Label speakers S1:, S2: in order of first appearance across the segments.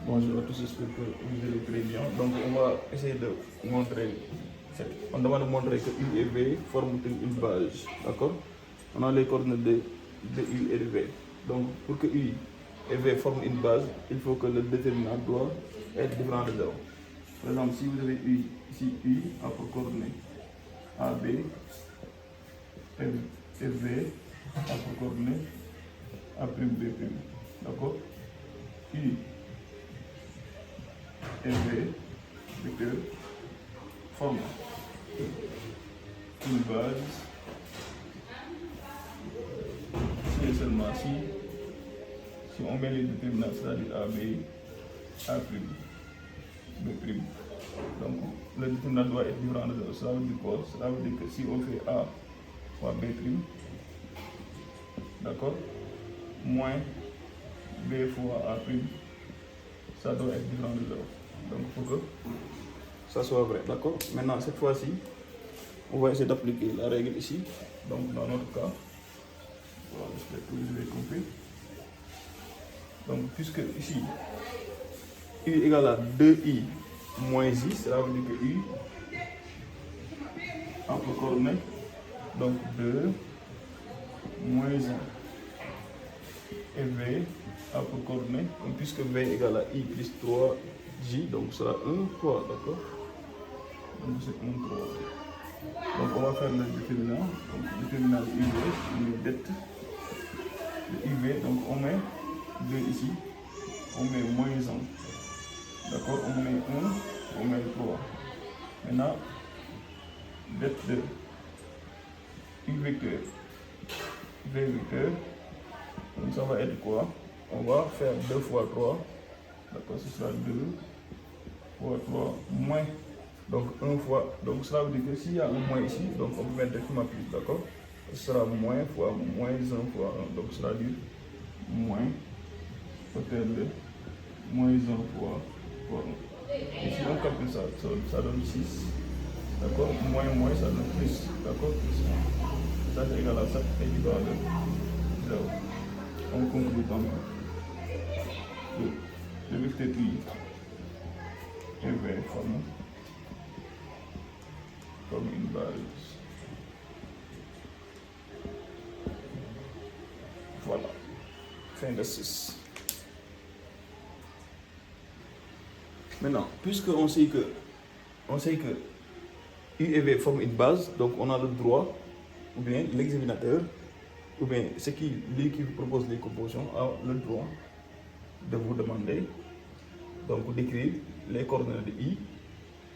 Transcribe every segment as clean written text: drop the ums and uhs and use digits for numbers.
S1: Bonjour à tous, j'espère que vous allez très bien. Donc on va essayer de montrer, on demande de montrer que U et V forment une base, d'accord? On a les coordonnées de U et de V. Donc pour que U et V forment une base, il faut que le déterminant doit être différent de 0. Par exemple, si vous avez U, ici U a pour coordonnées AB et V a pour coordonnées A'B', d'accord? U et V vecteur forment une base si et seulement si on met les déterminants, c'est-à-dire AB, A', B'. Donc le déterminant doit être différent de 0. Cela veut dire quoi? Cela veut dire que si on fait A fois B', d'accord, moins B fois A', ça doit être différent de 0. Donc il faut que ça soit vrai, d'accord? Maintenant, cette fois-ci, on va essayer d'appliquer la règle ici. Donc dans notre cas, voilà, j'espère que vous avez compris. Donc puisque ici, U égale à 2I moins I, cela veut dire que U a pour coordonnée, donc 2 moins 1. Et V a pour coordonnée, donc puisque V égale à I plus 3J, donc ce sera 1, 3, d'accord? Donc c'est 1, 3. Donc on va faire le déterminant. Donc le déterminant de UV, on met det de UV, donc on met 2 ici, on met moins 1. D'accord? On met 1, on met 3. Maintenant, det de U vecteur, V vecteur, donc ça va être quoi? On va faire 2 fois 3, d'accord? Ce sera 2 fois 3 moins. Donc 1 fois, donc cela veut dire que s'il y a un moins ici, donc on peut mettre directement plus, d'accord? Ce sera moins fois moins 1 fois 1, donc cela veut dire moins facteur de moins 1 fois 1. Et si on calcule ça, ça donne 6, d'accord? Moins, ça donne plus, d'accord? Ça c'est égal à ça, équivalent de 0. On conclut donc le vecteur I et V forme comme une base. Voilà. Fin de 6. Maintenant, puisque on sait que U et V forment une base, donc on a le droit, ou bien l'examinateur, ou bien lui qui vous propose les compositions, a le droit de vous demander donc d'écrire les coordonnées de I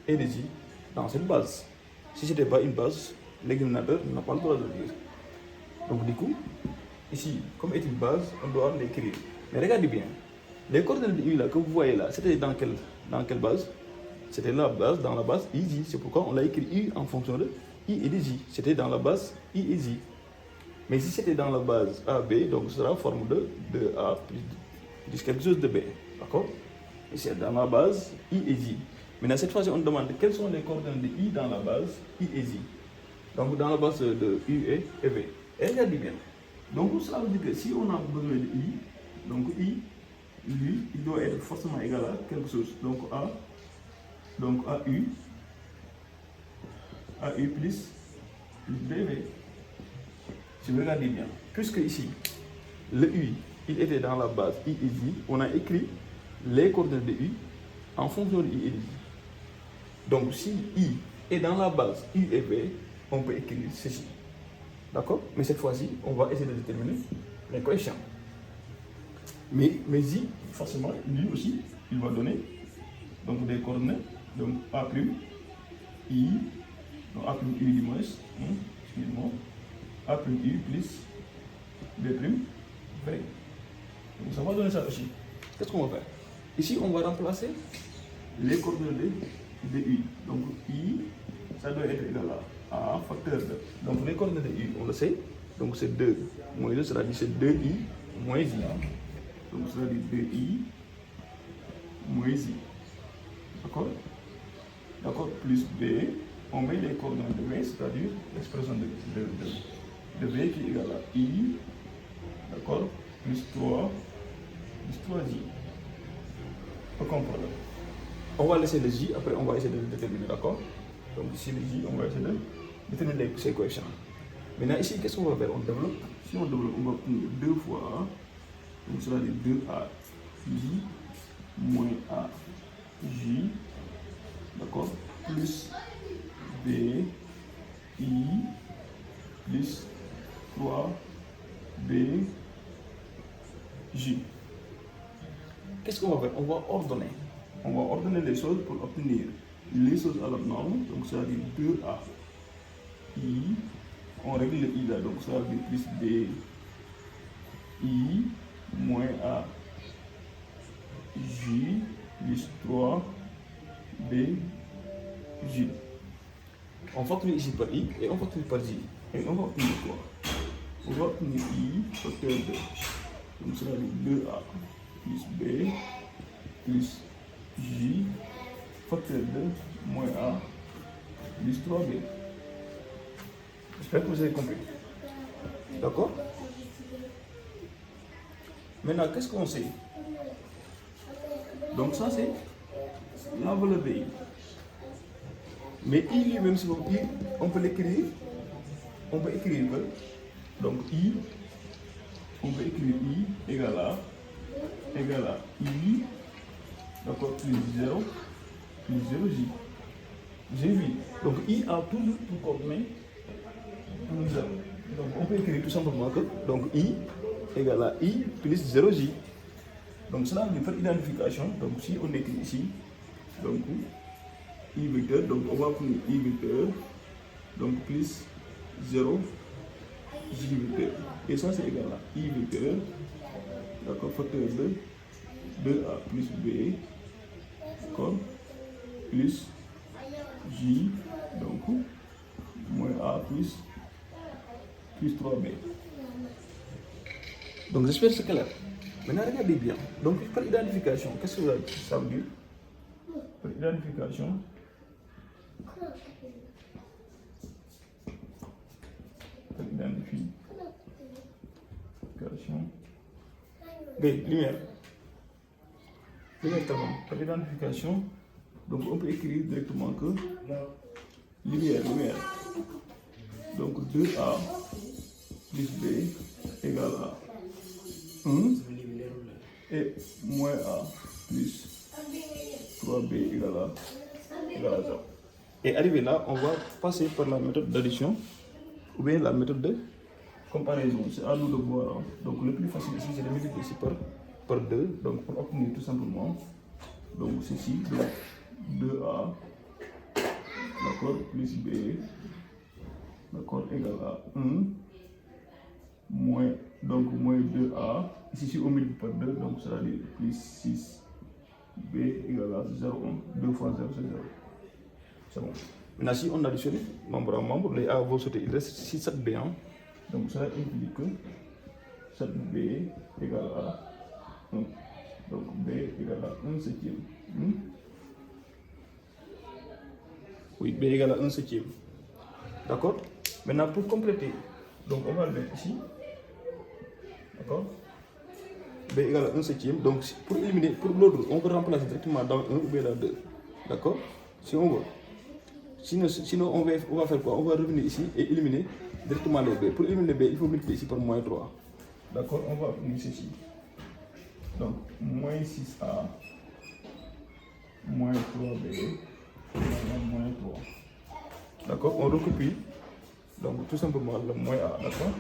S1: et de J dans cette base. Si ce n'était pas une base, l'examinateur n'a pas le droit de le dire. Donc du coup, ici, comme est une base, on doit l'écrire. Mais regardez bien, les coordonnées de I là, que vous voyez là, c'était dans quelle base? C'était la base, dans la base IJ. C'est pourquoi on l'a écrit I en fonction de I et de J. C'était dans la base I et J. Mais si c'était dans la base AB, donc ce sera forme de A plus quelque chose de B. D'accord? Et c'est dans la base I et J. Maintenant, cette fois-ci, on demande quelles sont les coordonnées de I dans la base I et J. Donc, dans la base de U et V. Et regardez bien. Donc, cela veut dire que si on a besoin de I, donc I, lui, il doit être forcément égal à quelque chose. Donc, AU plus BV. Si vous regardez bien, puisque ici, le U, il était dans la base I et J, on a écrit les coordonnées de U en fonction de I et de J. Donc, si I est dans la base U et V, on peut écrire ceci. D'accord? Mais cette fois-ci, on va essayer de déterminer les coefficients. Mais J, forcément, lui aussi, il va donner donc des coordonnées. Donc A', I, donc A' U du moins, excusez-moi, A' U plus B', V. Donc ça va donner ça aussi. Qu'est-ce qu'on va faire? Ici, on va remplacer les coordonnées de U. Donc I, ça doit être égal à A facteur de. Donc les coordonnées de U, on le sait. Donc c'est 2 moins 2, c'est-à-dire c'est 2I moins I. Donc c'est-à-dire 2I moins I. D'accord? D'accord? Plus B, on met les coordonnées de V, c'est-à-dire l'expression de V qui est égale à I, d'accord? Plus 3, plus 3I. aucun problème. On va laisser le J, après on va essayer de le déterminer, d'accord? Donc ici le J, on va essayer de déterminer ces coefficients. Maintenant ici, qu'est-ce qu'on va faire? On développe. Si on développe, on va obtenir 2 fois, donc cela dit 2A J moins A J, d'accord? Plus B I plus 3B J. Qu'est-ce qu'on va faire? On va ordonner. On va ordonner les choses pour obtenir les choses à la norme. Donc ça veut dire 2A I. On règle le I là. Donc ça veut dire plus B I moins A J plus 3B J. On factorise ici par I et on factorise par J. Et on va obtenir quoi? On va obtenir I facteur de. Donc ça veut dire 2A plus B plus J facteur de moins A plus 3B. J'espère que vous avez compris. D'accord? Maintenant, qu'est-ce qu'on sait? Donc ça c'est la valeur de I. Mais I lui-même, si on peut l'écrire. On peut écrire que, donc I, on peut écrire I égale à I, d'accord, plus 0 J. J'ai vu. Donc I a toujours pour coordonnée 0. Donc on peut écrire tout simplement que donc I égale à I plus 0J. Donc cela veut dire faire identification. Donc si on écrit ici, donc I vecteur, donc on va prendre I vecteur, donc plus 0 J vecteur. Et ça c'est égal à I vecteur, d'accord, facteur de 2A plus B, d'accord, plus J, donc moins A plus 3B. Donc j'espère que c'est clair. Maintenant regardez bien. Donc par identification, qu'est-ce que ça veut dire? Par identification, lumière. Par identification, donc on peut écrire directement que lumière. Donc 2A plus B égale à 1 et moins A plus 3B égale à 0. Et arrivé là, on va passer par la méthode d'addition ou bien la méthode de comparaison. C'est à nous de voir. Donc le plus facile ici, c'est de multiplier ici par 2. Donc pour obtenir tout simplement, donc ceci, donc 2A, d'accord, plus B, d'accord, égal à 1, moins 2A. Ici, on multiplie par 2, donc ça veut dire plus 6B égale à 0,1. 2 fois 0, c'est 0. C'est bon. Maintenant, si on additionne membre à membre, les A vont sauter, il reste 7B. Hein? Donc ça implique que 7B égale à 1. Donc B égale à 1 septième. Oui, B égale à 1 septième. D'accord? Maintenant, pour compléter, donc on va le mettre ici. D'accord? B égale à 1 septième. Donc pour éliminer, pour l'autre, on peut remplacer directement dans 1 ou bien dans 2. D'accord? Si on veut. Sinon on va faire quoi? On va revenir ici et éliminer directement les B. Pour éliminer B, il faut multiplier ici par moins 3. D'accord? On va obtenir ceci. Donc moins 6A moins 3B moins 3. D'accord? On recopie. Donc tout simplement le moins A. D'accord?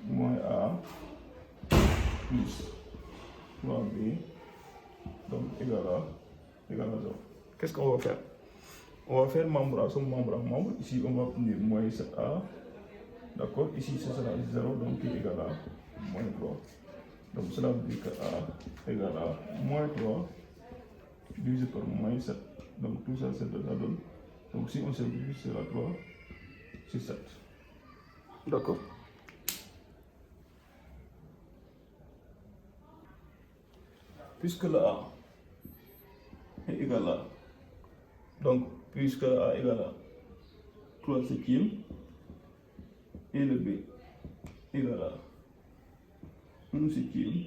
S1: Moins A plus 3B donc égal à 0. Qu'est-ce qu'on va faire? On va faire membre à son membre à membre. Ici, on va obtenir moins 7A. D'accord? Ici, ce sera 0, donc qui est égal à moins 3. Donc cela veut dire que A égale à moins 3 divisé par moins 7. Donc tout ça, ça donne. Donc si on simplifie, c'est la 3, c'est 7. D'accord? Puisque le A est égal à, donc puisque le A est égal à 3 septièmes et le B est égal à 1 septième,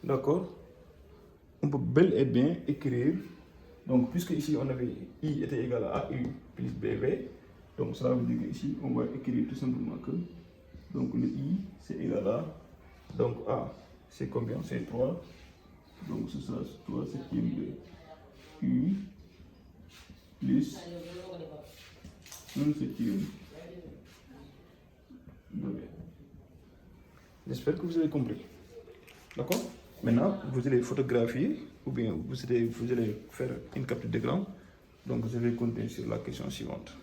S1: d'accord, on peut bel et bien écrire, donc puisque ici on avait I était égal à AU plus BV, donc cela veut dire qu'ici on va écrire tout simplement que donc le I c'est égal à, donc A c'est combien? C'est 3, donc ce sera 3 septième de U plus 1 septième de V. J'espère que vous avez compris. D'accord? Maintenant, vous allez photographier ou bien vous allez faire une capture d'écran. Donc, je vais continuer sur la question suivante.